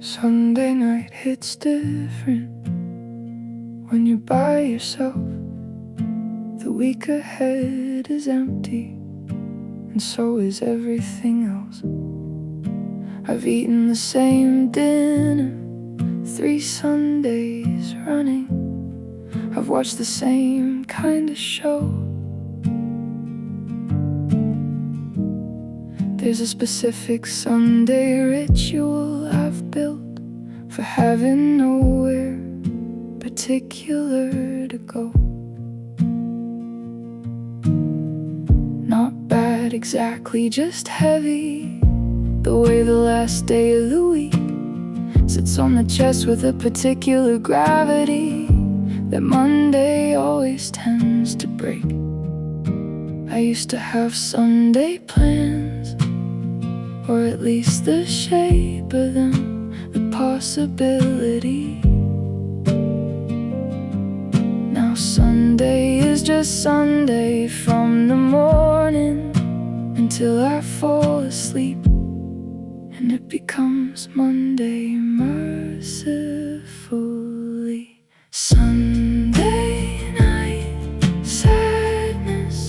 Sunday night hits different when you're by yourself. The week ahead is empty, and so is everything else. I've eaten the same dinner 3 Sundays running. I've watched the same kind of show. There's a specific Sunday ritual I've built for having nowhere particular to go. Not bad exactly, just heavy, the way the last day of the week sits on the chest with a particular gravity that Monday always tends to break. I used to have Sunday plans, or at least the shape of them, the possibility. Now Sunday is just Sunday from the morning until I fall asleep, and it becomes Monday mercifully. Sunday night sadness,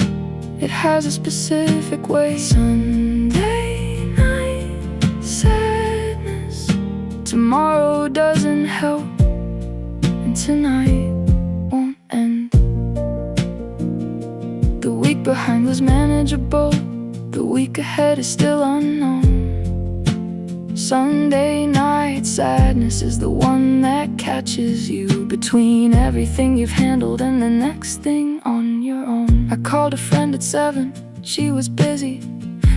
it has a specific way. Sunday night sadness, tomorrow doesn't help, and tonight won't end. The week behind was manageable, the week ahead is still unknown. Sunday night sadness is the one that catches you between everything you've handled and the next thing on your own. I called a friend at 7, she was busy.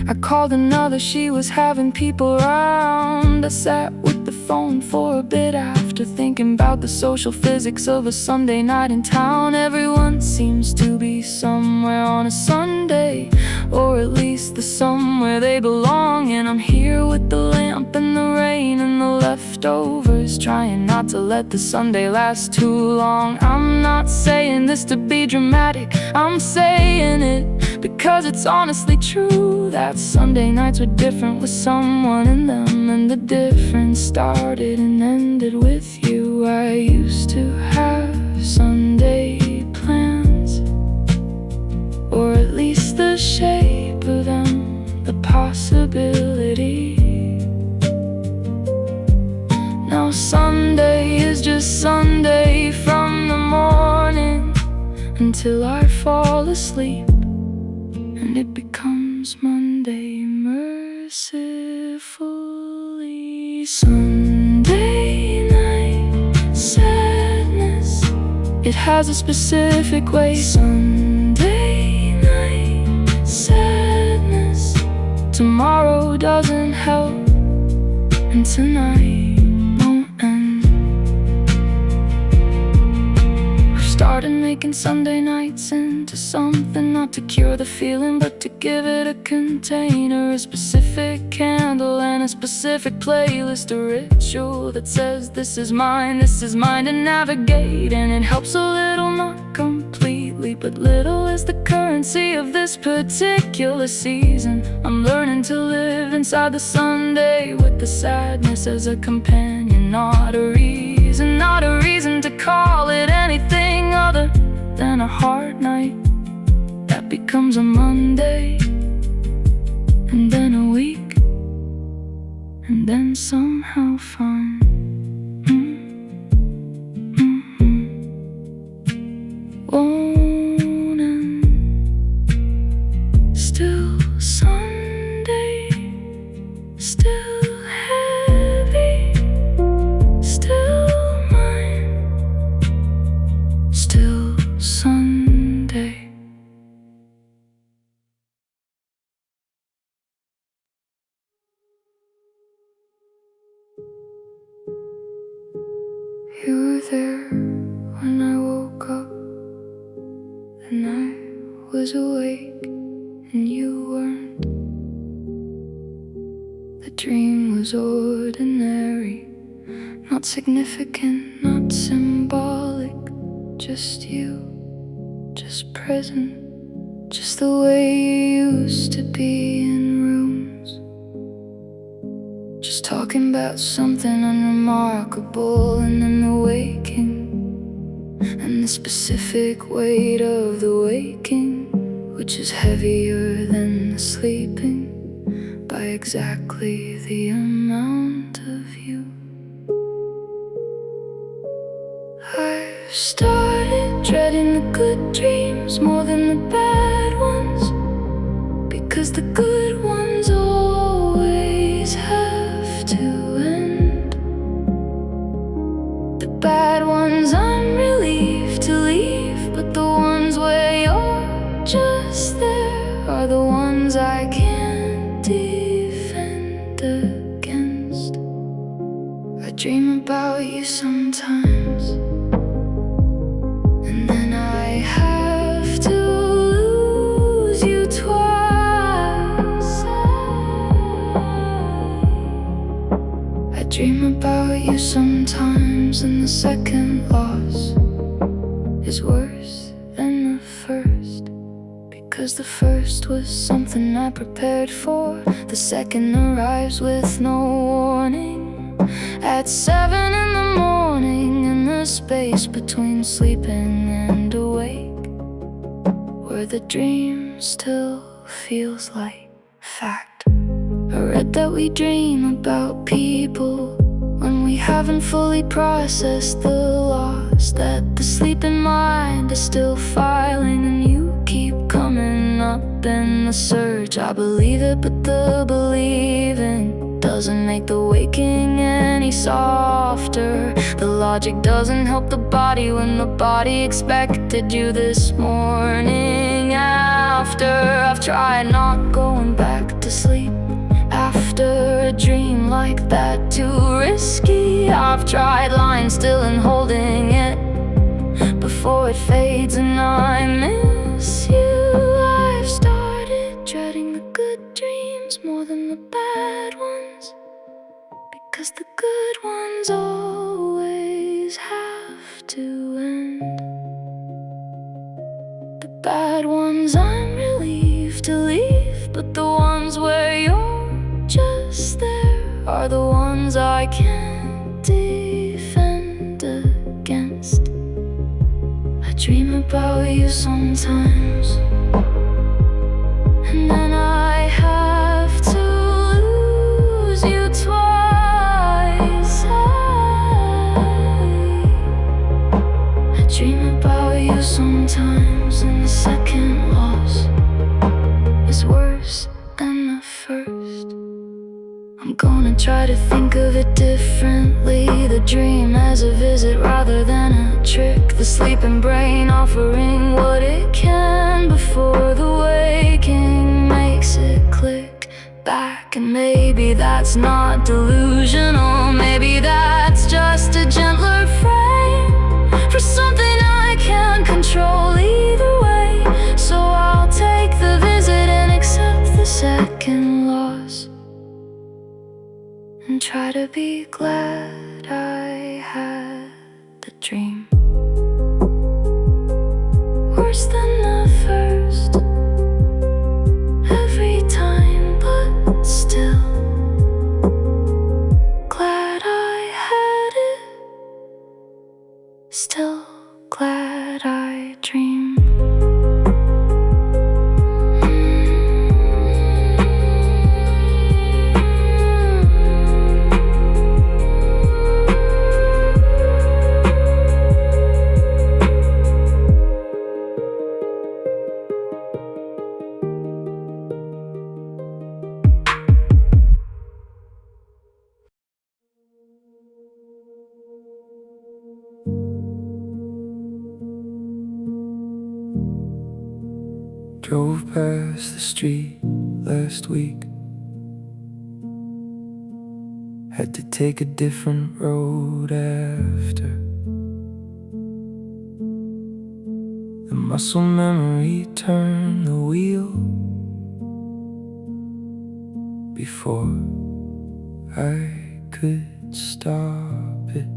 I called another, she was having people around. I sat with the phone for a bit after thinking about the social physics of a Sunday night in town. Everyone seems to be somewhere on a Sunday, or at least the somewhere they belong. And I'm here with the lamp and the rain and the leftovers, trying not to let the Sunday last too long. I'm not saying this to be dramatic, I'm saying it because it's honestly true that Sunday nights were different with someone in them, and the difference started and ended with you. I used to have Sunday plans, or at least the shape of them, the possibility. Now Sunday is just Sunday from the morning until I fall asleep, and it becomes Monday mercifully. Sunday night sadness, it has a specific way. Sunday night sadness, tomorrow doesn't help, and tonight won't end. I've started making Sunday nights into something, not to cure the feeling, but to give it a container, a specific candle and a specific playlist, a ritual that says this is mine to navigate. And it helps a little, not completely, but little is the currency of this particular season. I'm learning to live inside the Sunday with the sadness as a companion, not a reason to call it anything other than a hard night that becomes a Monday, and then a week, and then somehow fine. Won't end. Still Sunday, still heavy, still mine, still Sunday. You were there when I woke up, and I was awake and you weren't. The dream was ordinary, not significant, not symbolic, just you, just present, just the way you used to be in rooms, just talking talking about something unremarkable, and then the waking, and the specific weight of the waking, which is heavier than the sleeping by exactly the amount of you. I've started dreading the good dreams more than the bad ones, because the good ones always have to end. The bad ones I'm relieved to leave, but the ones where you're just there are the ones I can't defend against. I dream about you sometimes, and then I have to lose you twice. I dream about you sometimes, and the second loss is worse than the first, because the first was something I prepared for. The second arrives with no warning at 7 in the morning, in the space between sleeping and awake, where the dream still feels like fact. I read that we dream about people when we haven't fully processed the loss, that the sleeping mind is still filing, and you keep coming up in the search. I believe it, but the believing doesn't make the waking any softer. The logic doesn't help the body when the body expected you this morning after. I've tried not going back to sleep after a dream like that, too risky. I've tried lying still and holding it before it fades, and I miss you. I've started dreading the good dreams more than the bad ones, because the good ones always have to end. The bad ones I'm relieved to leave, but the ones where you're just there are the ones I can't defend against. I dream about you sometimes, and then I have to lose you twice. I dream about you sometimes, and the second loss is worse than the first. I'm gonna try to think of it differently, the dream as a visit rather than a trick, the sleeping brain offering what it can before the waking makes it click back. And maybe that's not delusional, maybe that's just a gentler frame for something I can't control either way. So I'll take the visit and accept the second loss, and try to be glad I had the dream. Worse than the first every time, but still glad I had it, still glad I dreamed. Drove past the street last week, had to take a different road after. The muscle memory turned the wheel before I could stop it.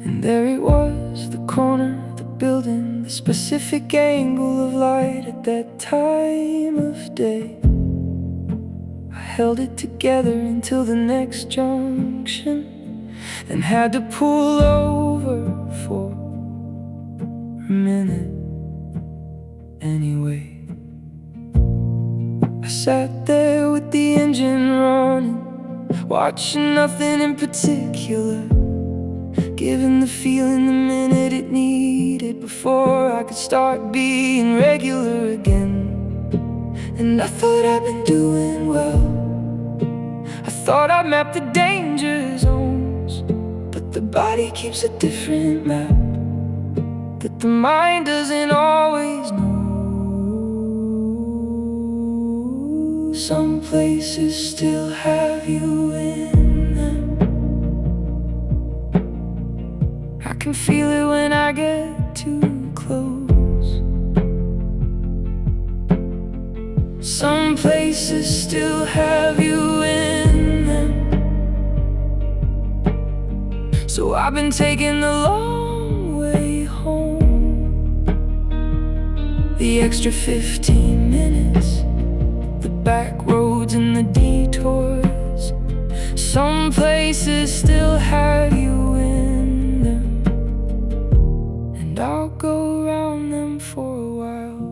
And there it was, the corner, the building, the specific angle of light at that time of day. I held it together until the next junction, then had to pull over for a minute anyway. I sat there with the engine running, watching nothing in particular, giving the feeling the minute it needed before I could start being regular again. And I thought I'd been doing well, I thought I'd mapped the danger zones, but the body keeps a different map that the mind doesn't always know. Some places still have you in them. I can feel it when I get too close. Some places still have you in them. So I've been taking the long way home, the extra 15 minutes, the back roads and the detours. Some places still have you in them, and I'll go around them for a while.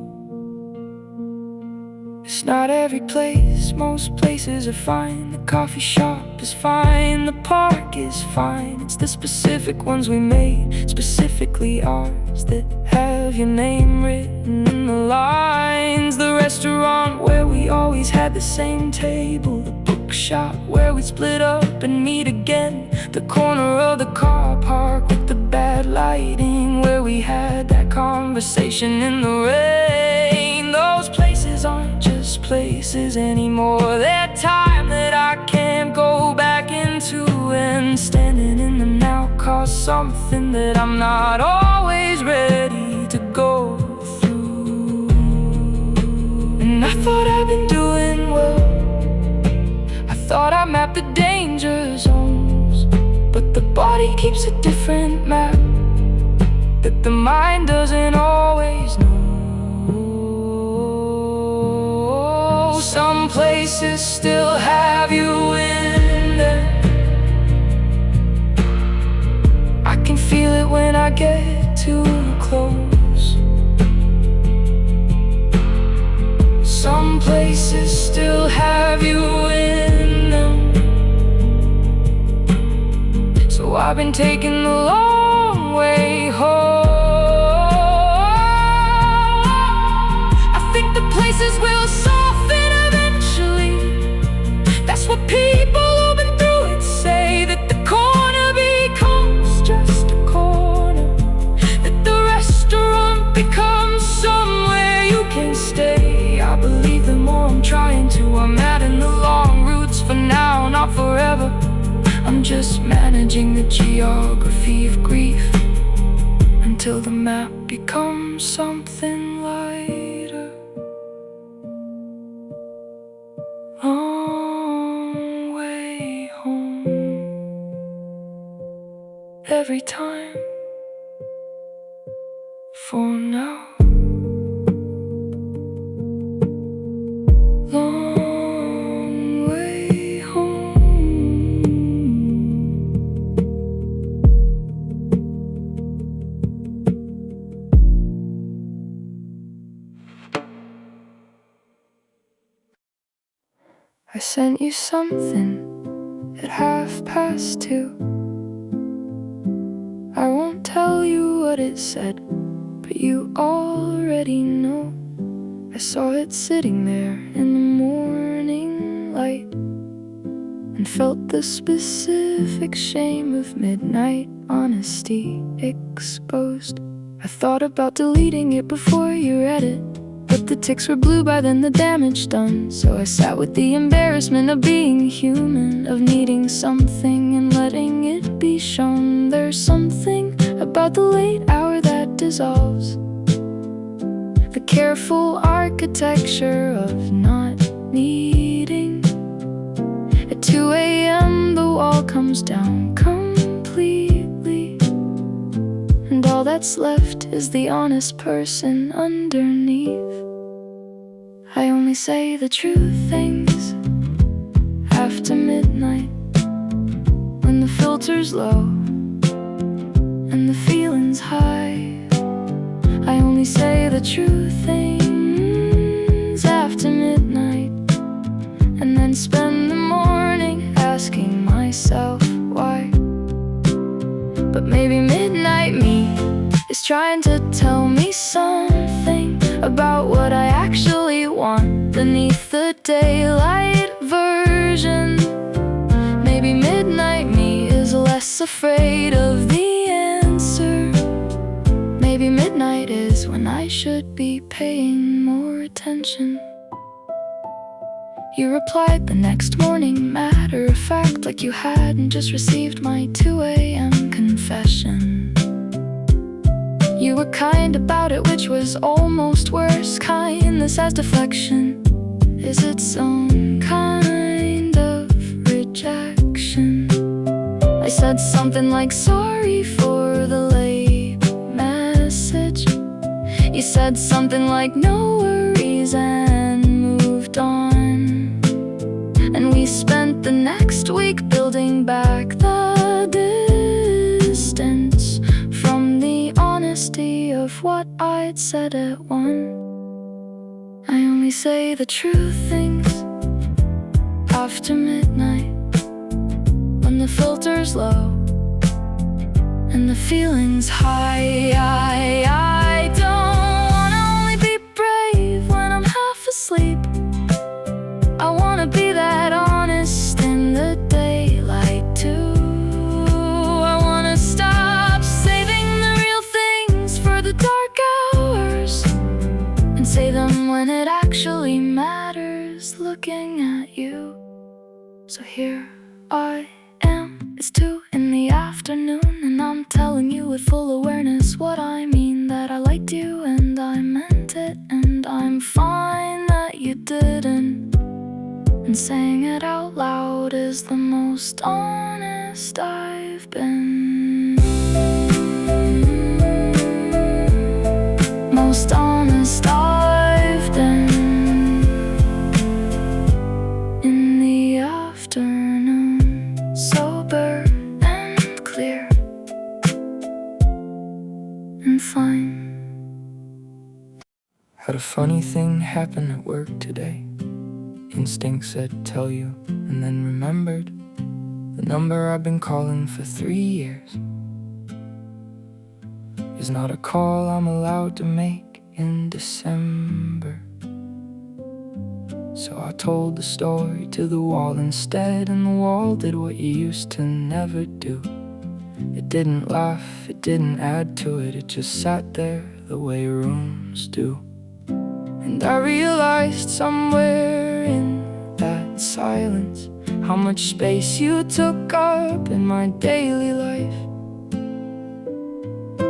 It's not every place, most places are fine. The coffee shop is fine, the park is fine. It's the specific ones we made, specifically ours, that have your name written in the lines. The restaurant where we always had the same table, the bookshop where we split up and meet again, the corner of the car park with the bad lighting where we had that conversation in the rain. Those places aren't just places anymore, they're time that I can't go back into, and standing in them now costs something that I'm not always ready to go through. And I thought I'd been doing well, I thought I mapped the danger zones, but the body keeps a different map that the mind doesn't always know. Some places still have you in them. I can feel it when I get too close. Some places still have you in them. So I've been taking the long way home. I think the places will soften eventually. That's what people who've been through it say, that the corner becomes just a corner, that the restaurant becomes somewhere you can stay. I believe the more I'm trying to, I'm adding the long routes for now, not forever. I'm just managing the geography of grief until the map becomes something lighter. Long way home. Every time for now. Long way home. I sent you something at 2:30. I won't tell you what it said, but you already know. I saw it sitting there in the morning light, and felt the specific shame of midnight honesty exposed. I thought about deleting it before you read it, but the ticks were blue by then, the damage done. So I sat with the embarrassment of being human, of needing something and letting it be shown. There's something about the late hour that dissolves the careful architecture of not needing. At 2 a.m. the wall comes down completely, and all that's left is the honest person underneath. I only say the true things, after midnight, when the filter's low and the feeling's high. I only say the true things after midnight, and then spend the morning asking myself why. But maybe midnight me is trying to tell me something about what I actually want beneath the daylight version. Maybe midnight me is less afraid of the answer. Maybe midnight is when I should be paying more attention. You replied the next morning, matter of fact, like you hadn't just received my 2 a.m. confession. You were kind about it, which was almost worse. Kindness as deflection is its own kind of rejection. I said something like, sorry for the late message. You said something like, no worries, and moved on. And we spent the next week building back the distance from the honesty of what I'd said at 1. I only say the true things after midnight, when the filter's low and the feeling's high. I don't wanna only be brave when I'm half asleep. I wanna be that honest in the daylight too. I wanna stop saving the real things for the dark hours and say them when it actually matters, looking at you. So here I am, it's 2 in the afternoon, and I'm telling you with full awareness what I mean, that I liked you and I meant it, and I'm fine that you didn't. And saying it out loud is the most honest I've been. Most honest I've been. In the afternoon, sober and clear and fine. Had a funny thing happen at work today. Instinct said tell you, and then remembered the number I've been calling for 3 years is not a call I'm allowed to make in December. So I told the story to the wall instead, and the wall did what you used to never do. It didn't laugh, it didn't add to it, it just sat there the way rooms do. And I realized somewhere in that silence how much space you took up in my daily life.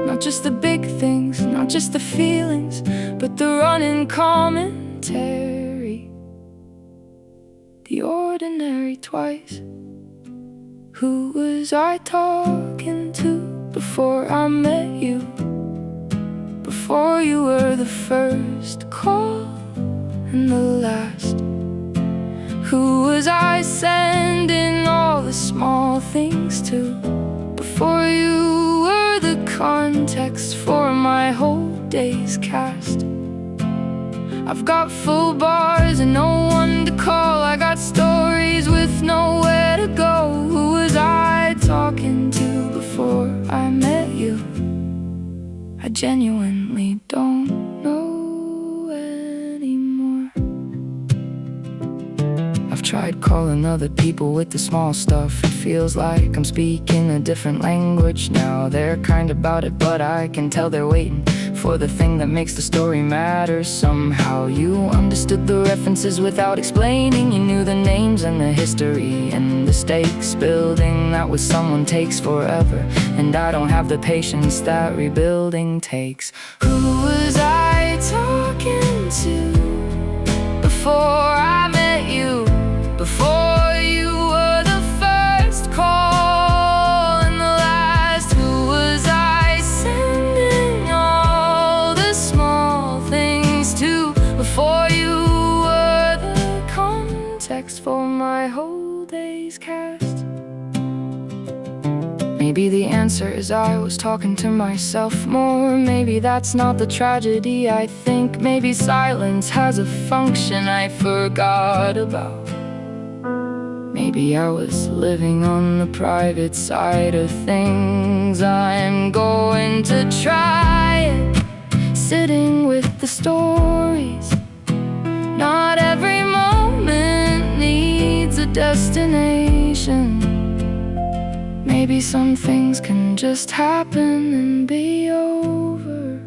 Not just the big things, not just the feelings, but the running commentary, the ordinary twice. Who was I talking to before I met you? Before you were the first call and the last. Who was I sending all the small things to? Before you were the context for my whole day's cast. I've got full bars and no one to call. I got stories with nowhere to go. Who was I talking to before I met you? I genuinely don't know anymore. I've tried calling other people with the small stuff. It feels like I'm speaking a different language now. They're kind about it, but I can tell they're waiting for the thing that makes the story matter. Somehow you understood the references without explaining. You knew the names and the history and the stakes. Building that with someone takes forever, and I don't have the patience that rebuilding takes. Who was I talking to before I met you? Before you were the first call and the last. Who was I sending all the small things to? Before you were the context for my whole day. he's cast. Maybe the answer is I was talking to myself more. Maybe that's not the tragedy I think. Maybe silence has a function I forgot about. Maybe I was living on the private side of things. I'm going to try it, sitting with the stories. Not every moment needs a destination. Maybe some things can just happen and be over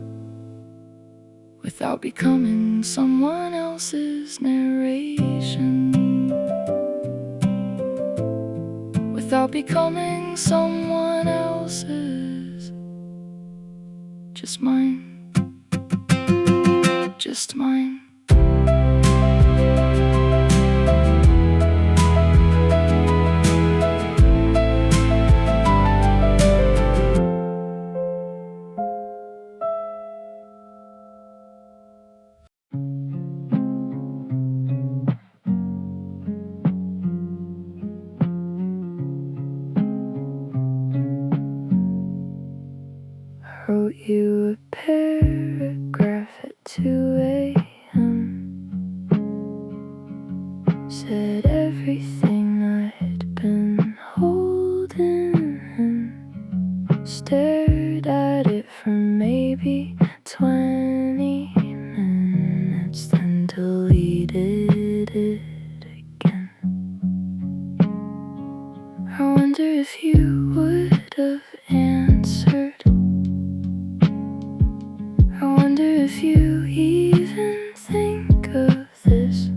without becoming someone else's narration. Without becoming someone else's. Just mine. Just mine. Wrote you a paragraph at 2 a.m. Said everything I'd been holding and stared at it for maybe 20 minutes, then deleted it again. I wonder if you would have answered. I wonder if you even think of this.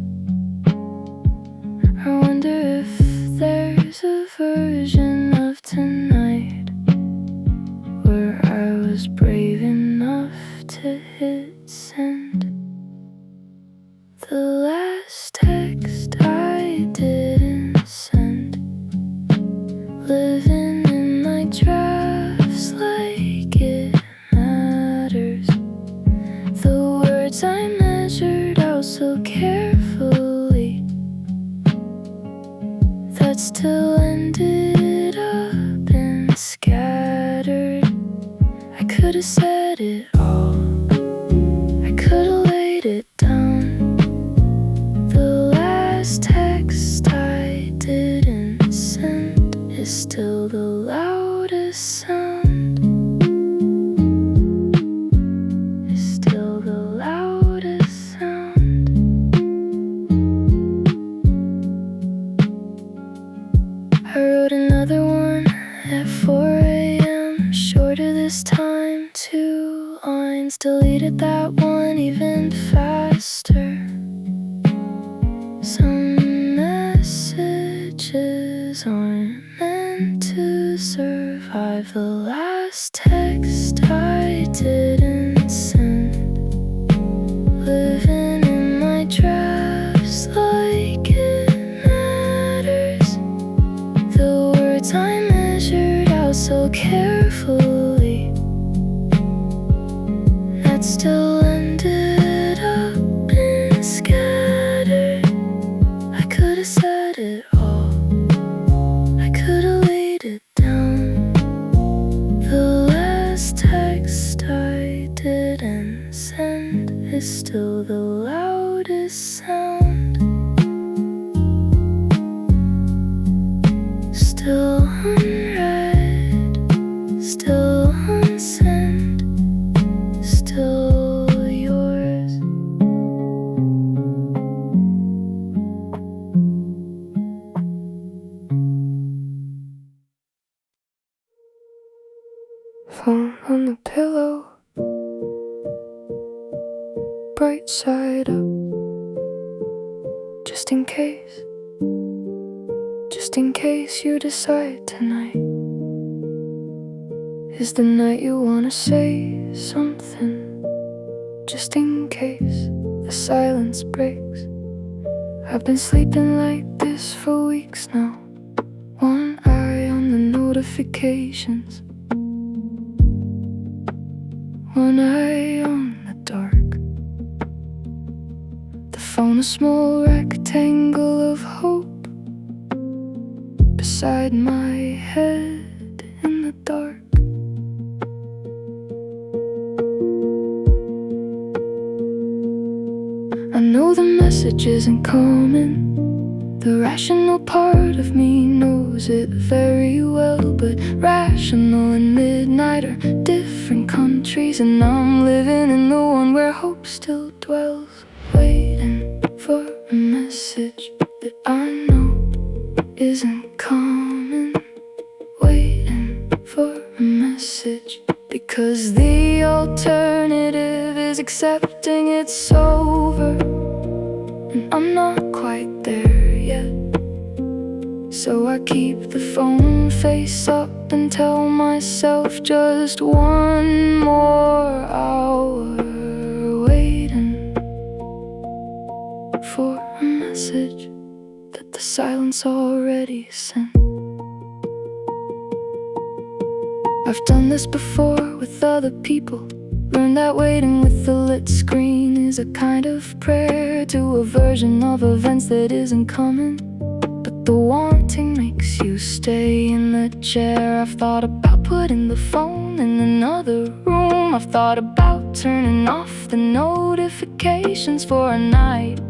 I wonder if there's a version of tonight where I was brave enough to hit send. The last text I didn't send, living in my drafts like it matters. The words I measured out so carefully that still ended up and scattered. I could have said it all, I could have laid it down. The last text I didn't send is still the loudest sound. I wrote another one at 4 a.m. Shorter this time, 2 lines. Deleted that one even faster. Some messages aren't meant to survive. The last text I didn't send, living in my drafts like it matters. The words I measured out so carefully that still ended up and scattered. I could have said it all, I could have laid it down. The last text I didn't send is still the loudest sound. Still unread, still unsent, still yours. Phone on the pillow, bright side up, just in case. Just in case you decide tonight is the night you wanna say something. Just in case the silence breaks. I've been sleeping like this for weeks now, one eye on the notifications, one eye on the dark. The phone a small rectangle of hope, beside my head in the dark. I know the message isn't coming. The rational part of me knows it very well, but rational and midnight are different countries, and I'm living in the one where hope still dwells, waiting for a message that I know isn't coming, waiting for a message, because the alternative is accepting it's over, and I'm not quite there yet. So I keep the phone face up and tell myself just one more hour, waiting for a message that the silence already sent. I've done this before with other people. Learned that waiting with the lit screen is a kind of prayer to a version of events that isn't coming. But the wanting makes you stay in the chair. I've thought about putting the phone in another room. I've thought about turning off the notifications for a night,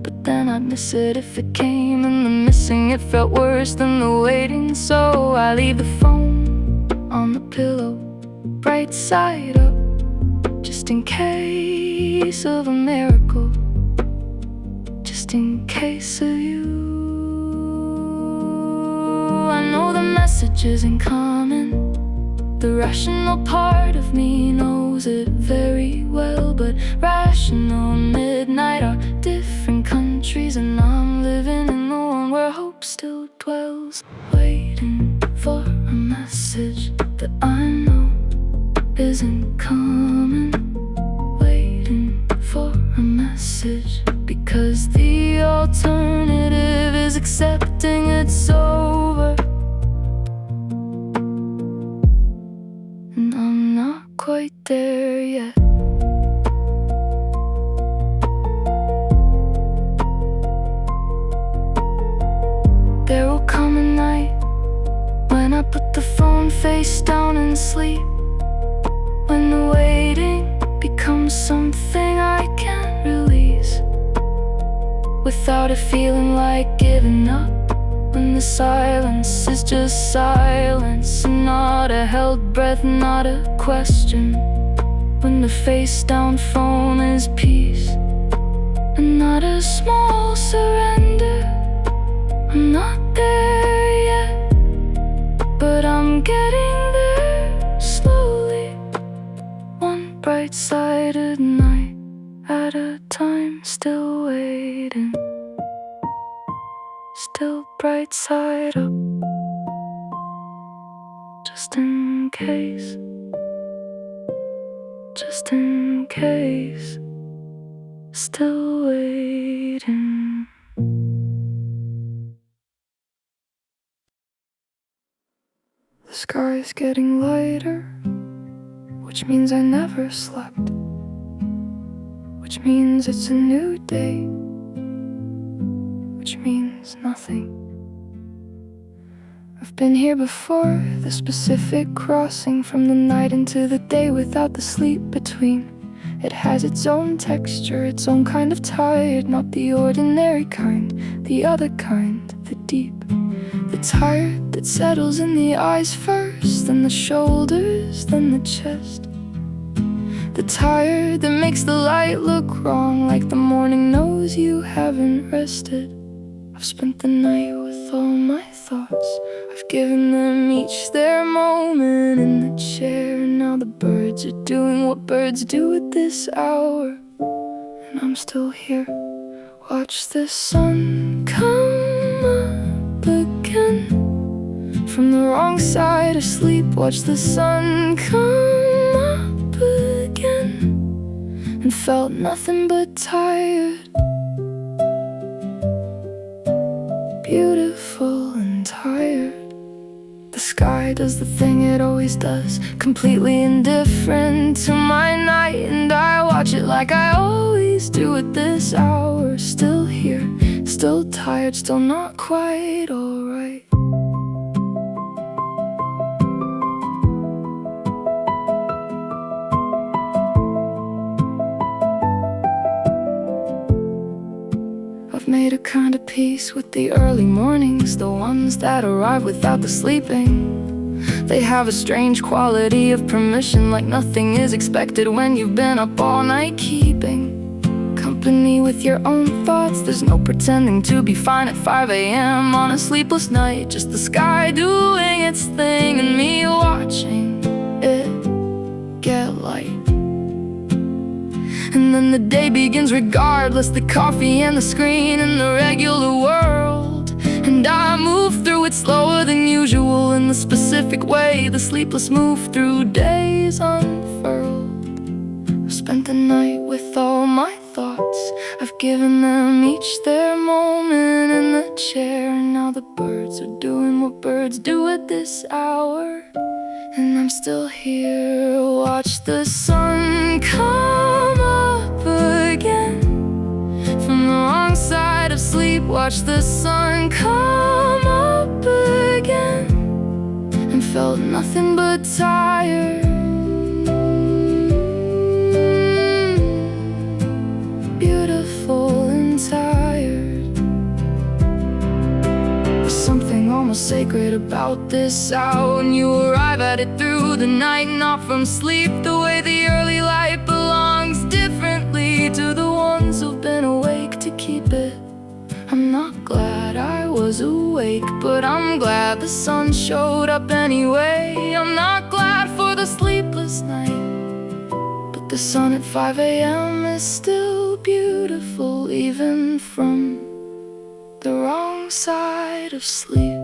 but then I'd miss it if it came, and the missing it felt worse than the waiting. So I leave the phone on the pillow, right side up, just in case of a miracle, just in case of you. I know the message isn't coming. The rational part of me knows it very well, but rational and midnight are different countries, and I'm living in the one where hope still dwells, waiting for a message that I know isn't coming, waiting for a message, because the alternative is accepting it's over, and I'm not quite there yet. There will come a night when I put the phone face down and sleep, when the waiting becomes something I can't release, without it feeling like giving up, when the silence is just silence, and not a held breath, not a question, when the face down phone is peace, and not a small surrender. I'm not there yet, but I'm getting there slowly, one bright-sided night at a time, still waiting, still bright side up, just in case, just in case, still waiting. The sky's getting lighter, which means I never slept, which means it's a new day, which means nothing. I've been here before, the specific crossing from the night into the day without the sleep between. It has its own texture, its own kind of tired, not the ordinary kind, the other kind, the deep. The tired that settles in the eyes first, then the shoulders, then the chest. The tired that makes the light look wrong, like the morning knows you haven't rested. I've spent the night with all my thoughts, I've given them each their moment in the chair, and now the birds are doing what birds do at this hour, and I'm still here. Watch the sun come up again from the wrong side of sleep. Watch the sun come up again, and felt nothing but tired, beautiful and tired. The sky does the thing it always does, completely indifferent to my night, and I watch it like I always do at this hour. Still here, still tired, still not quite alright. made a kind of peace with the early mornings, the ones that arrive without the sleeping. They have a strange quality of permission, like nothing is expected when you've been up all night keeping company with your own thoughts. There's no pretending to be fine at 5 a.m. on a sleepless night. Just the sky doing its thing and me watching it get light. And then the day begins regardless, the coffee and the screen and the regular world. And I move through it slower than usual, in the specific way the sleepless move through days unfurled. I've spent the night with all my thoughts, I've given them each their moment in the chair. And now the birds are doing what birds do at this hour, and I'm still here. Watch the sun come up again from the wrong side of sleep. Watch the sun come up again, and felt nothing but tired. Beautiful and tired. There's something almost sacred about this hour, when you arrive at it through the night, not from sleep. The way the early light belongs differently to the ones who've been awake to keep it. I'm not glad I was awake, but I'm glad the sun showed up anyway. I'm not glad for the sleepless night, but the sun at 5 a.m. is still beautiful, even from the wrong side of sleep.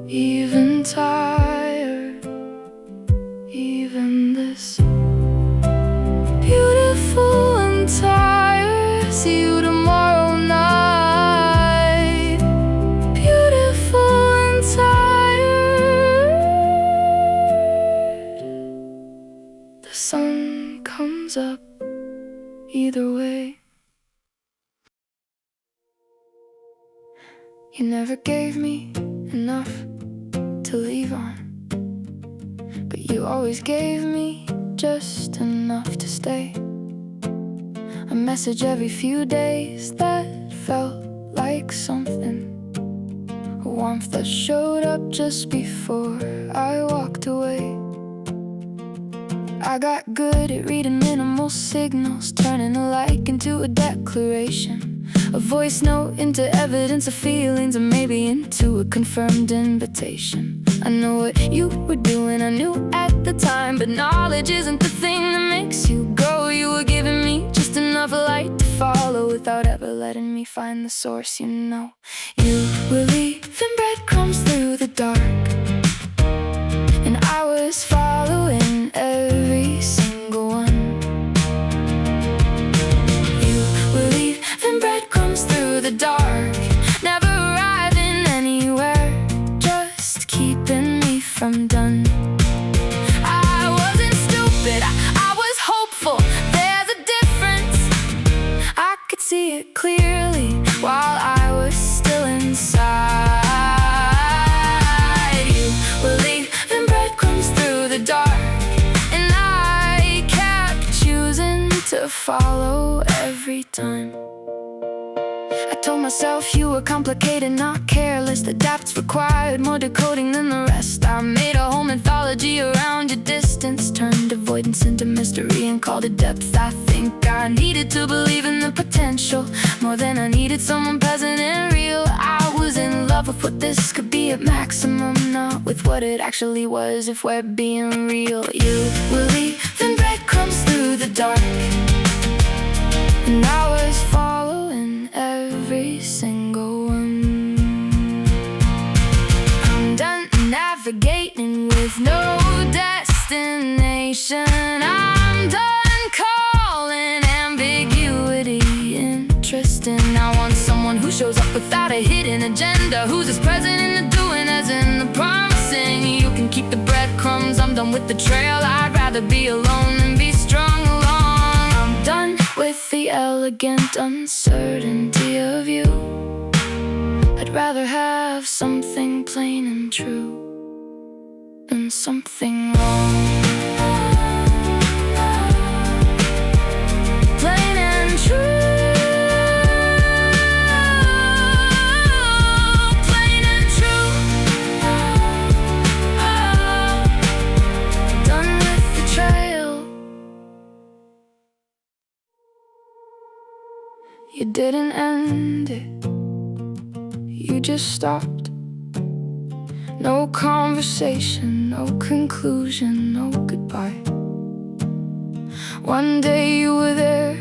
Even tired, even this beautiful and tired. See you tomorrow night. Beautiful and tired. The sun comes up either way. You never gave me enough to leave on, but you always gave me just enough to stay. A message every few days that felt like something, a warmth that showed up just before I walked away. I got good at reading minimal signals, turning a like into a declaration, a voice note into evidence of feelings, or maybe into a confirmed invitation. I know what you were doing, I knew at the time, but knowledge isn't the thing that makes you grow. You were giving me just enough light to follow without ever letting me find the source, you know. You were leaving breadcrumbs through the dark, and I was following every single one. You were leaving breadcrumbs through the dark, never arriving anywhere, just keeping me from done. I wasn't stupid, I was hopeful. There's a difference, I could see it clearly while I was still inside. You were leaving breadcrumbs through the dark, and I kept choosing to follow every time. I told myself you were complicated, not careless, that depth's required more decoding than the rest. I made a whole mythology around your distance, turned avoidance into mystery and called it depth. I think I needed to believe in the potential more than I needed someone present and real. I was in love with what this could be at maximum, not with what it actually was, if we're being real. You were leaving breadcrumbs through the dark, and I was following every single one. I'm done navigating with no destination. I'm done calling ambiguity interesting. I want someone who shows up without a hidden agenda, who's as present in the doing as in the promising. You can keep the breadcrumbs, I'm done with the trail. I'd rather be alone than be strung along. I'm done with the elegant uncertainty of you. I'd rather have something plain and true than something wrong. Plain and true. didn't end it, you just stopped. No conversation, no conclusion, no goodbye. One day you were there,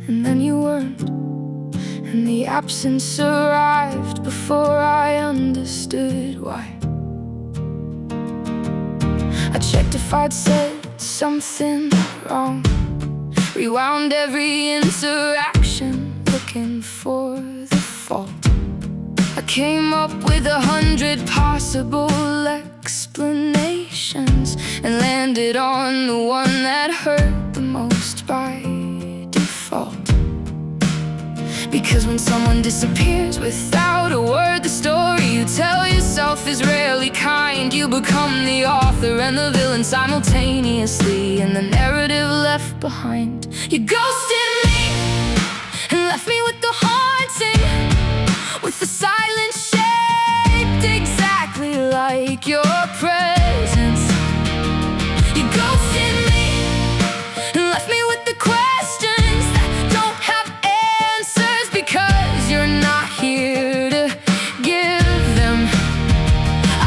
and then you weren't, and the absence arrived before I understood why. I checked if I'd said something wrong, rewound every interaction, looking for the fault. I came up with 100 possible explanations and landed on the one that hurt the most by default. Because when someone disappears without a word, the story you tell yourself is rarely kind. You become the author and the villain simultaneously in the narrative left behind. You ghosted me and left me with the haunting, with the silence shaped exactly like your presence. You ghosted me and left me with the questions that don't have answers, because you're not here to give them.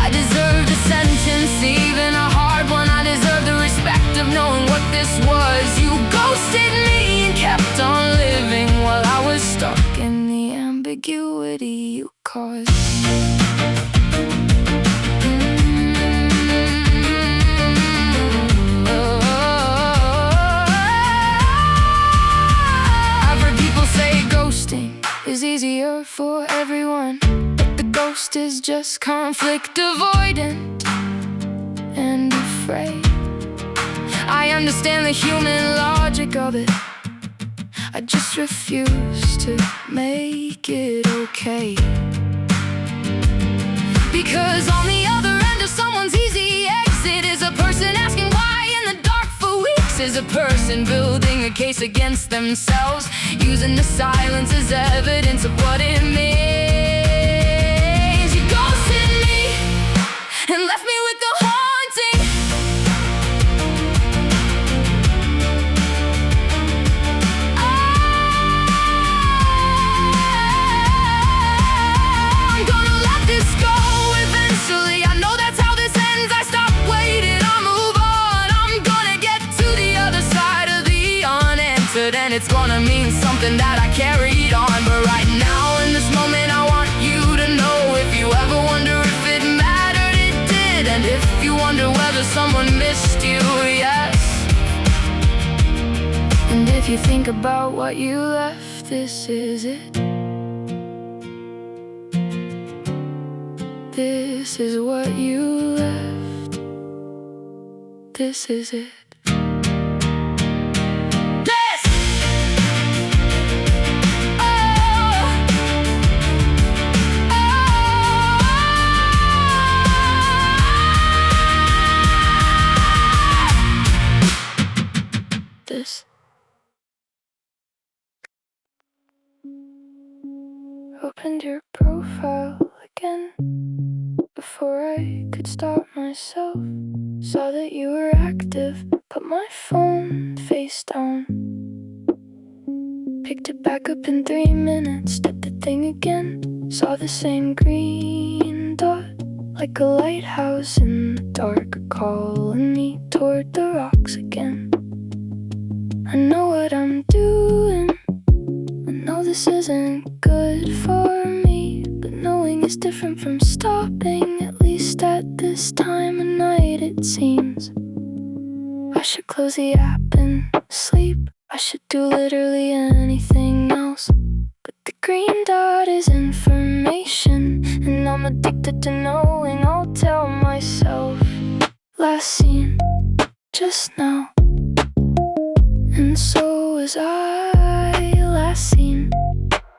I deserved a sentence, even a hard one. I deserve the respect of knowing what this was. You ghosted me and kept on living while I was stuck in the ambiguity you caused. I've heard people say ghosting is easier for everyone, but the ghost is just conflict avoidant and afraid. I understand the human logic of it, I just refuse to make it okay. Because on the other end of someone's easy exit is a person asking why in the dark for weeks, is a person building a case against themselves, using the silence as evidence of what it means. You ghosted me and left me with the haunting. I'm gonna let this go eventually. I know that's how this ends. I stop waiting, I move on. I'm gonna get to the other side of the unanswered, and it's gonna mean something that I carried on. But right now, in this moment, I want you to know, if you ever wonder if it mattered, it did. And if you wonder whether someone missed you, yes. And if you think about what you left, this is it. This is what you left. This is it. This! Oh! Oh! This. Opened your profile again before I could stop myself. Saw that you were active, put my phone face down. Picked it back up in 3 minutes, did the thing again. Saw the same green dot, like a lighthouse in the dark, calling me toward the rocks again. I know what I'm doing, I know this isn't good for me, but knowing is different from stopping, at least at this time of night it seems. I should close the app and sleep, I should do literally anything else, but the green dot is information, and I'm addicted to knowing. I'll tell myself, last seen just now, and so was I, last seen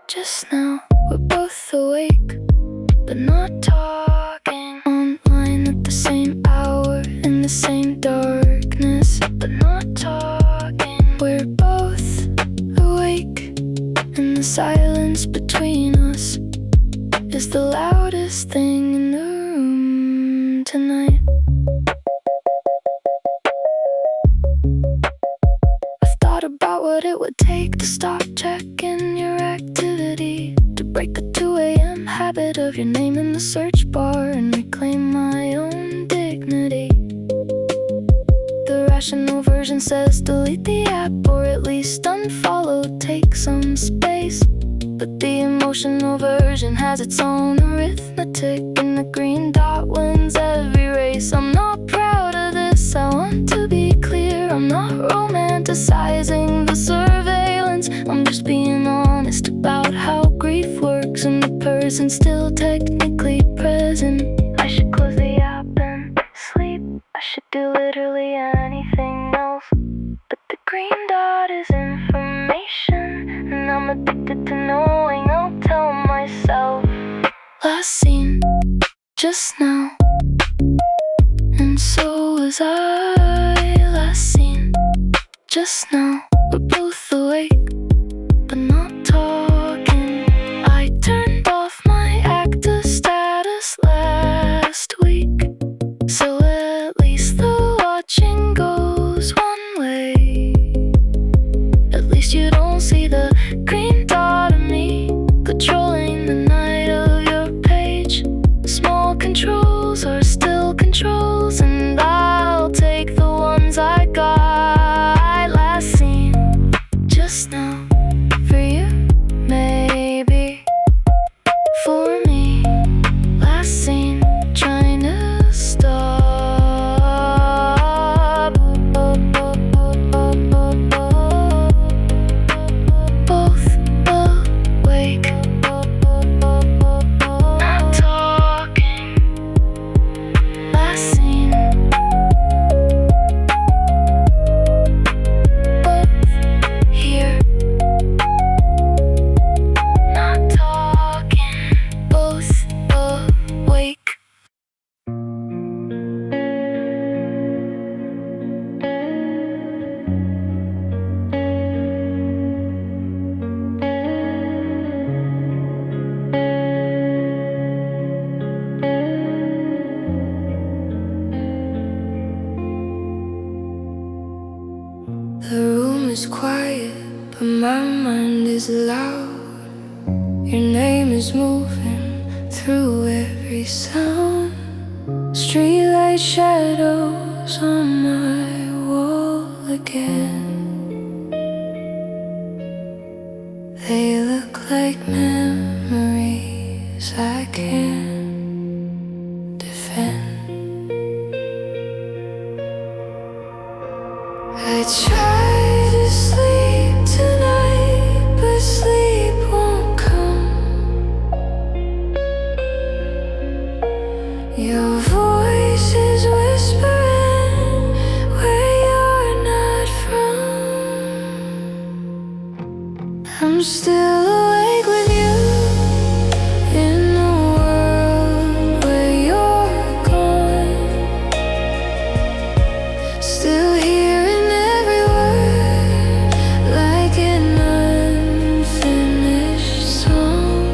just now. We're both awake, but not talking. Online at the same hour, in the same darkness, but not talking. We're both awake, and the silence between us is the loudest thing in the room tonight. I've thought about what it would take to stop checking break the 2 a.m. habit of your name in the search bar and reclaim my own dignity. The rational version says delete the app, or at least unfollow, take some space. But the emotional version has its own arithmetic, and the green dot wins every race. I'm not proud of this, I want to be clear. I'm not romanticizing the surveillance, I'm just being honest about how grief works, and the person's still technically present. I should close the app and sleep, I should do literally anything else, but the green dot is information, and I'm addicted to knowing. I'll tell myself, last seen just now, and so was I. Last seen just now, we're both awake but not talking. I turned off my active status last week, so at least the watching goes one way. At least you don't see the green dot of me controlling the night of your page. Small controls are still controls, and I'll take the ones I got. Last seen just now, for you, maybe for me. Last seen trying to stop. Both awake, not talking. Last seen both here, not talking. Both awake. The room is quiet, but my mind is loud. Your name is moving through every sound. Streetlight shadows on my wall again. They look like memories I can't defend. I try to sleep tonight, but sleep won't come. Your voice is whispering where you're not from. I'm still awake with you in a world where you're gone. Still hearing every word like an unfinished song.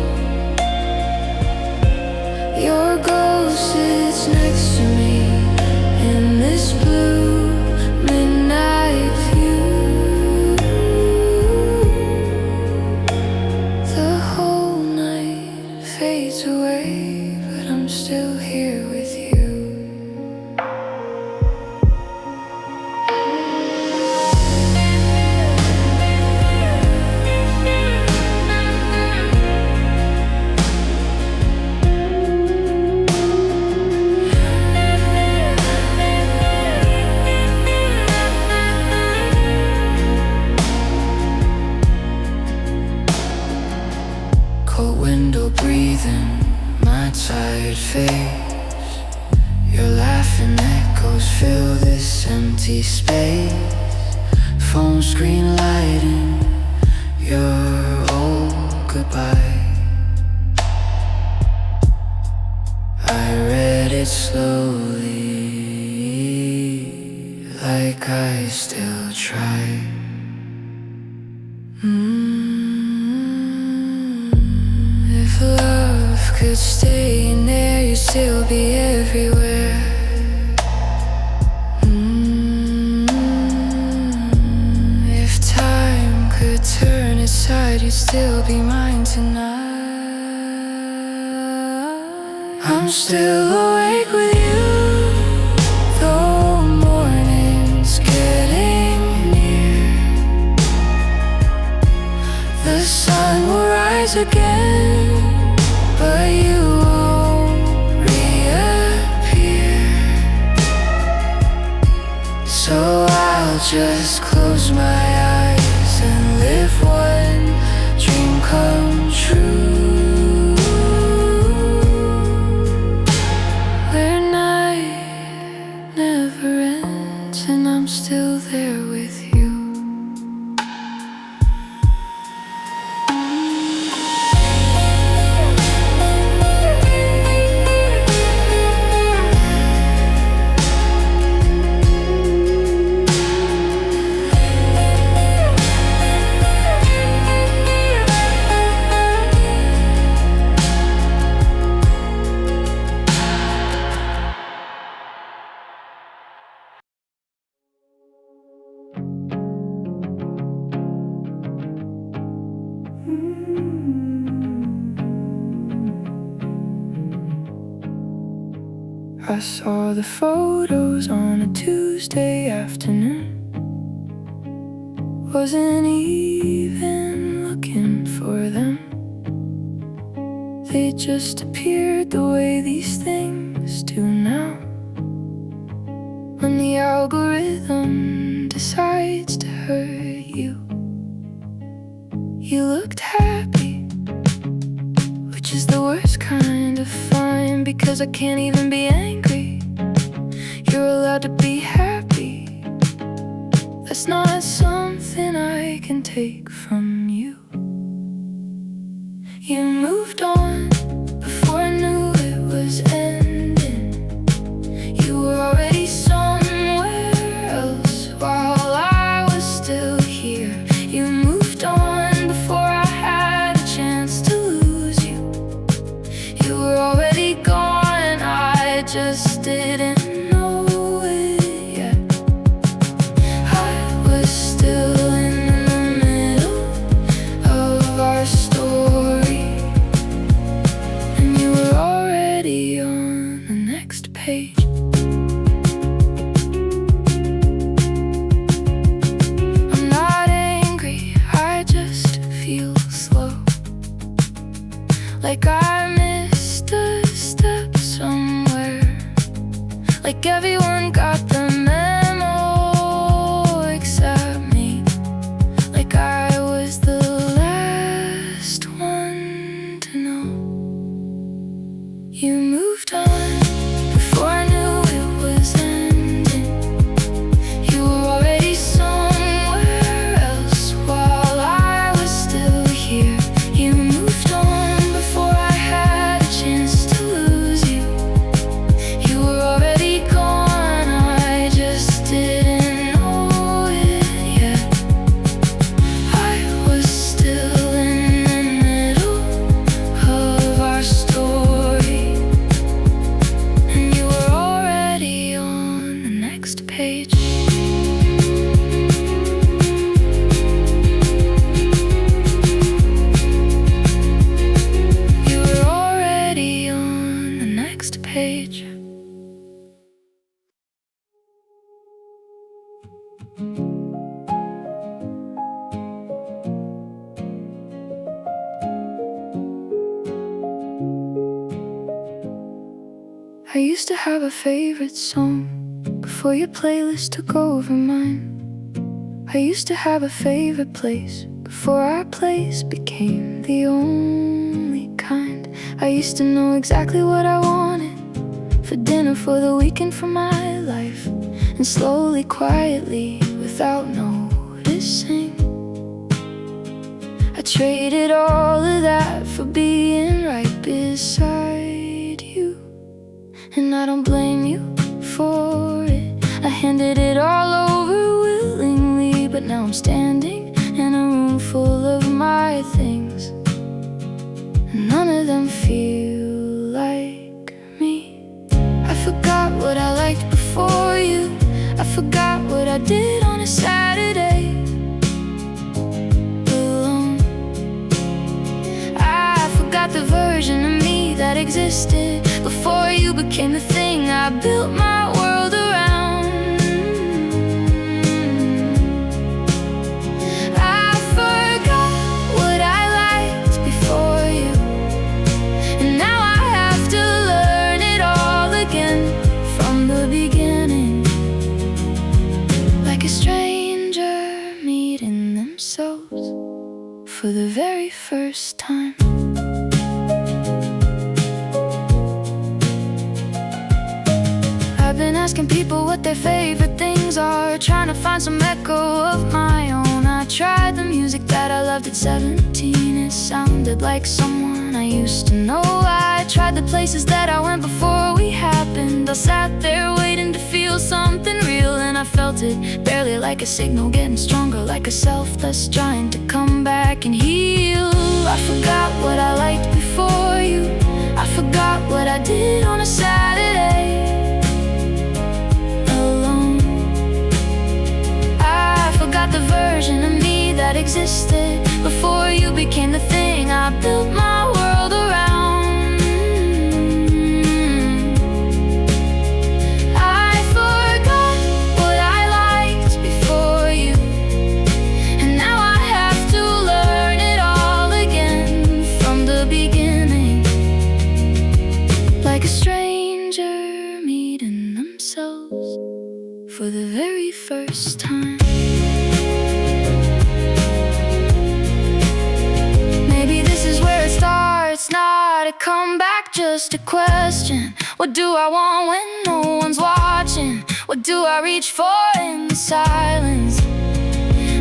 Your ghost sits next to me in this blue midnight view. The whole night fades away, but I'm still here with you. Cold window breathing my tired face. Your laughing echoes fill this empty space. Phone screen lighting your old goodbye. I read it slowly, like I still try. If love could stay in there, you'd still be everywhere. If time could turn aside, you'd still be mine tonight. I'm still awake with you, though morning's getting near. The sun will rise again, but you won't reappear. So I'll just close my eyes and live one dream come true, where night never ends and I'm still there with you. I saw the photos on a Tuesday afternoon. Wasn't even looking for them. They just appeared the way these things do now. When the algorithm decides to hurt you, you looked happy, which is the worst kind of fine, because I can't even be angry. You're allowed to be happy. That's not something I can take from you. You moved on before I knew it was ending. You were already somewhere else while I was still here. You moved on before I had a chance to lose you. You were already gone, I just didn't know it yet. I was still in the middle of our story, and you were already on the next page. I'm not angry, I just feel slow, like I missed a step somewhere, like everyone got the memo except me, like I was the last one to know. You moved on before I knew it was ending. You were already somewhere else while I was still here. You moved on before I had a chance to lose you. You were already gone, I just didn't know it yet. I was still in the middle of our story, and you were already on the next page. You were already on the next page. I used to have a favorite song before your playlist took over mine. I used to have a favorite place before our place became the only kind. I used to know exactly what I wanted for dinner, for the weekend, for my life. And slowly, quietly, without noticing, I traded all of that for being right beside you. And I don't blame you for it. I handed it all over willingly, but now I'm standing in a room full of my things. None of them feel like me. I forgot what I liked before you. I forgot what I did on a Saturday alone. I forgot the version of me that existed before became the thing I built my world around. I forgot what I liked before you, and now I have to learn it all again from the beginning. Like a stranger meeting themselves for the very first time. I've been asking people what their favorite things are, trying to find some echo of my own. I tried the music that I loved at 17. It sounded like someone I used to know. I tried the places that I went before we happened. I sat there waiting to feel something real, and I felt it, barely like a signal, getting stronger, like a self that's trying to come back and heal. I forgot what I liked before you. I forgot what I did on a Saturday alone. I forgot the version of me that existed before you became the thing I built my world around. I forgot what I liked before you, and now I have to learn it all again from the beginning. Like a stranger meeting themselves for the very first time. Maybe this is where it starts, not a comeback, just a question. What do I want when no one's watching? What do I reach for in the silence?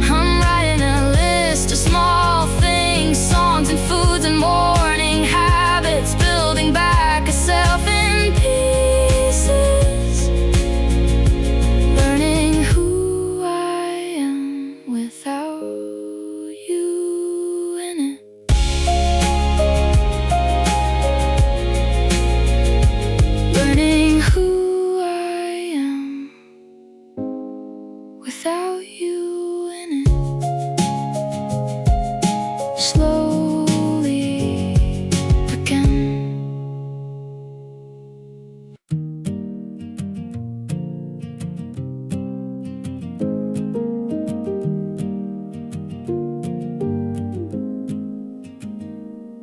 I'm writing a list of small things, songs and foods and morning habits, building back a self in pieces, learning who I am without you in it. Learning who I am without you in it. Slowly again.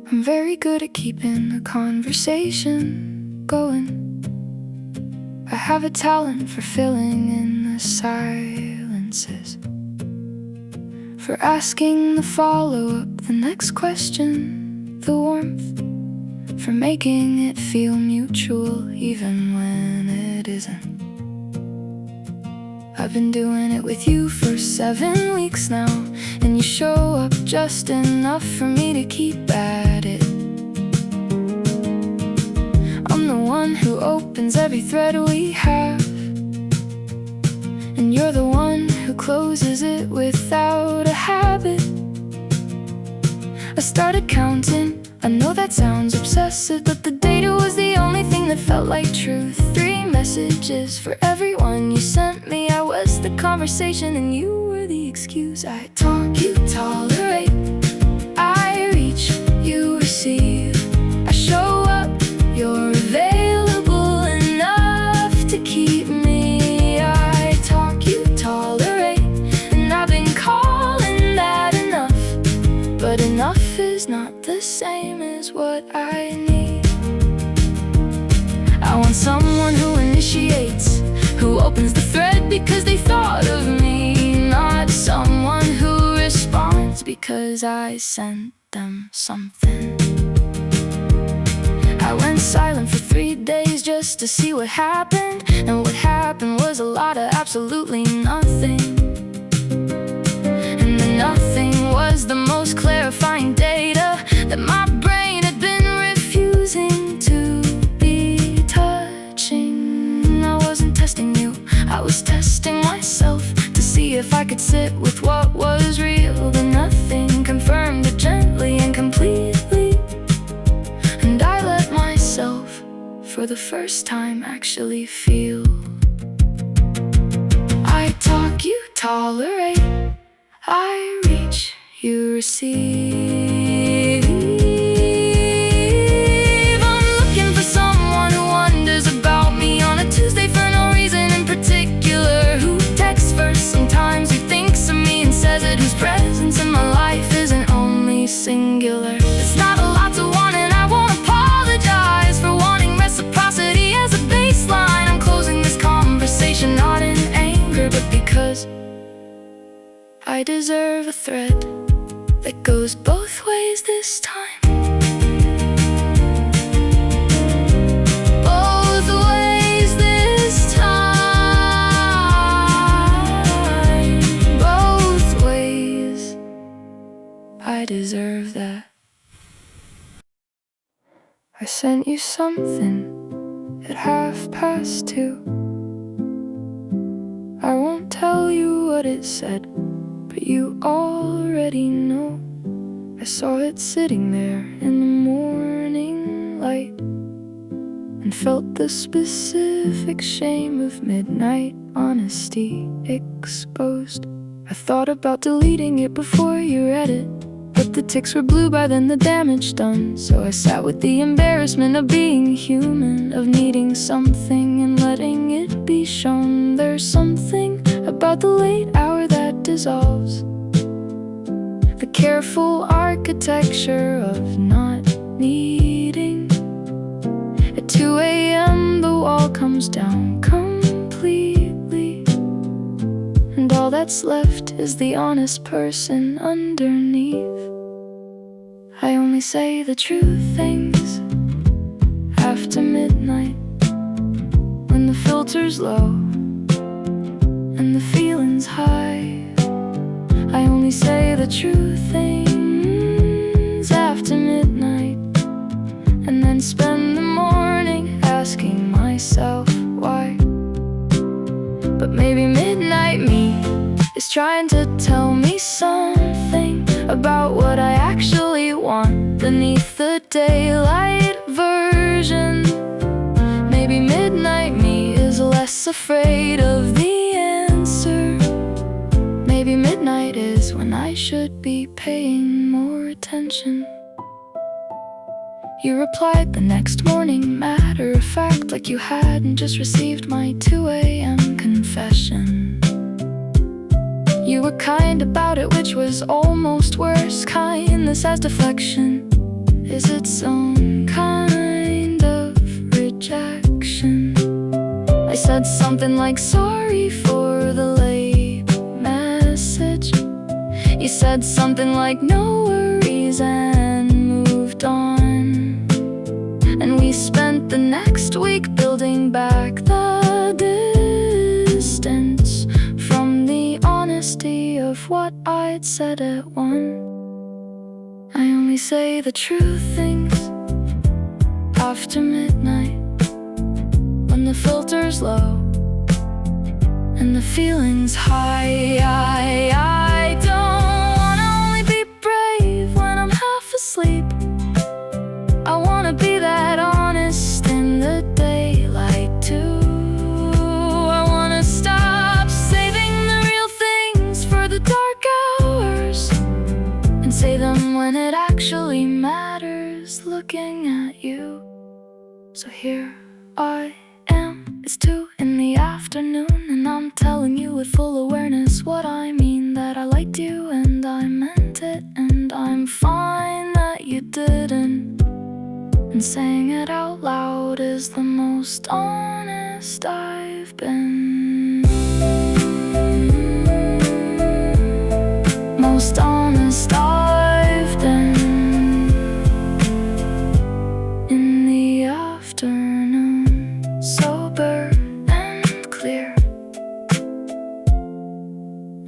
I'm very good at keeping a conversation going. I have a talent for filling in the silences, for asking the follow-up, the next question, the warmth, for making it feel mutual even when it isn't. I've been doing it with you for 7 weeks now, and you show up just enough for me to keep at it. I'm the one who opens every thread we have, and you're the one who closes it without a habit. I started counting, I know that sounds obsessive, but the data was the only thing that felt like truth. 3 messages for everyone you sent me. I was the conversation and you were the excuse. I talk, you tolerate. I reach, you receive. I show up, you're available enough to keep me. I talk, you tolerate, and I've been calling that enough, but enough is not the same as what I need. I want someone who initiates, who opens the thread because they thought of me, not someone who responds because I sent them something. I went silent for 3 days just to see what happened, and what happened was a lot of absolutely nothing. And the nothing was the most clarifying data that my brain had been refusing to be touching. I wasn't testing you, I was testing myself to see if I could sit with what was real. The nothing confirmed it gently and completely, and I let myself, for the first time, actually feel. I talk, you tolerate. I reach, you receive. I'm looking for someone who wonders deserve a thread that goes both ways this time. Both ways this time. Both ways. I deserve that. I sent you something at 2:30. I won't tell you what it said, but you already know. I saw it sitting there in the morning light and felt the specific shame of midnight honesty exposed. I thought about deleting it before you read it, but the ticks were blue by then, the damage done. So I sat with the embarrassment of being human, of needing something and letting it be shown. There's something about the late hour that dissolves the careful architecture of not needing. At 2 a.m. the wall comes down completely, and all that's left is the honest person underneath. I only say the true things after midnight, when the filter's low and the feeling's high. I only say the true things after midnight, and then spend the morning asking myself why. But maybe midnight me is trying to tell me something about what I actually want beneath the daylight version. Maybe midnight me is less afraid of the answer. Maybe midnight is when I should be paying more attention. You replied the next morning, matter of fact, like you hadn't just received my 2 a.m. confession. You were kind about it, which was almost worse. Kindness as deflection is its own kind of rejection. I said something like, sorry for the late message. You said something like, no worries, and moved on. And we spent the next week building back the distance from the honesty of what I'd said at 1. I only say the true things after midnight, when the filter's low and the feeling's high. I don't wanna only be brave when I'm half asleep. I wanna be that honest in the daylight too. I wanna stop saving the real things for the dark hours and say them when it actually matters, looking at you. So here I am, it's 2 in the afternoon, and I'm telling you with full awareness what I mean, that I liked you and I meant it, and I'm fine that you didn't. And saying it out loud is the most honest I've been. Most honest I've been. In the afternoon, sober and clear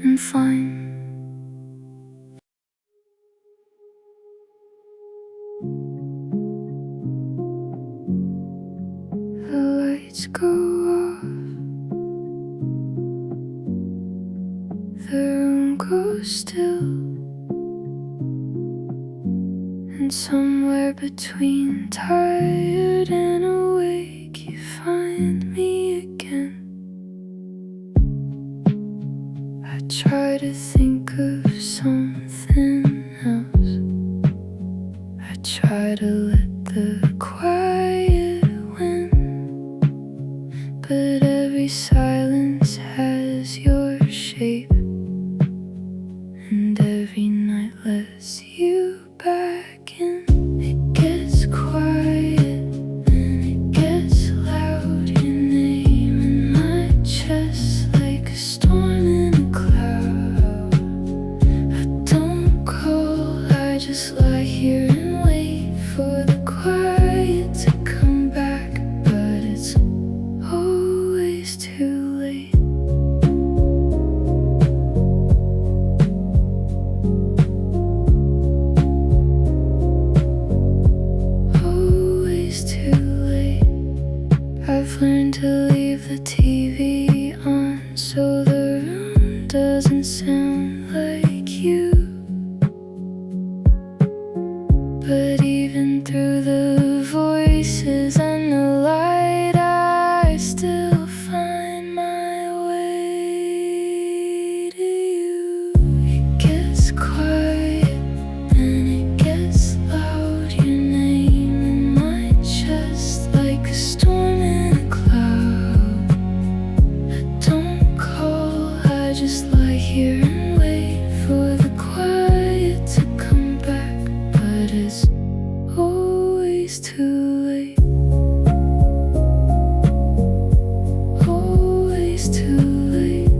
and fine. The lights go off, the room goes still, and somewhere between tired and awake you find me again. I try to think of something else. I try to let the quiet win, but every silence has your shape, and every night lets you back in. It gets quiet and it gets loud. Your name in my chest like a storm in a cloud. always too late. Always too late.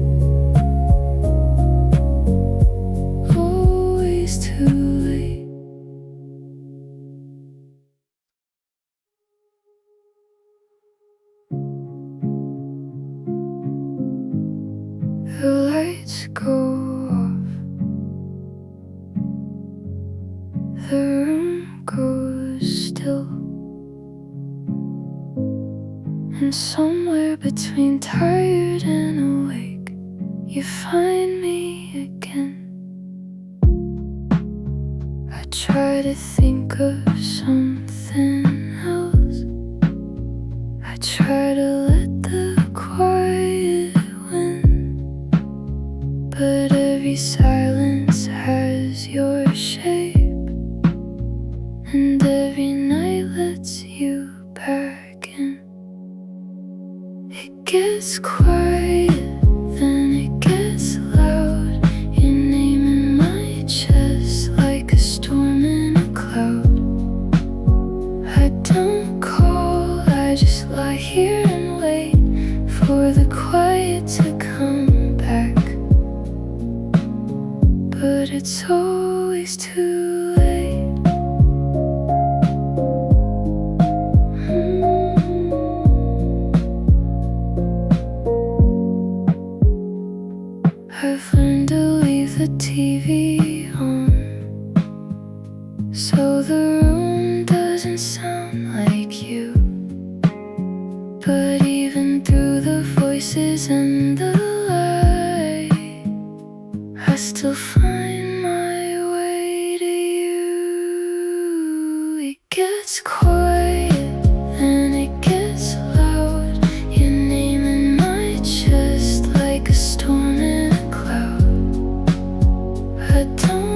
Always too late. The lights go off. The room goes still. And somewhere between tired and awake, you find me again. I try to think of something else. I try to let the quiet win, but every silence has your shape, and every night lets you back in. It gets quiet, then it gets loud. Your name in my chest like a storm in a cloud. I don't call, I just lie here and wait for the quiet to come back. But it's always too late. I've learned to leave the TV on, so the room doesn't sound like you. But even through the voices and the light, I still find my way to you. It gets quiet, then it gets loud. Your name in my chest like a storm in a cloud. I don't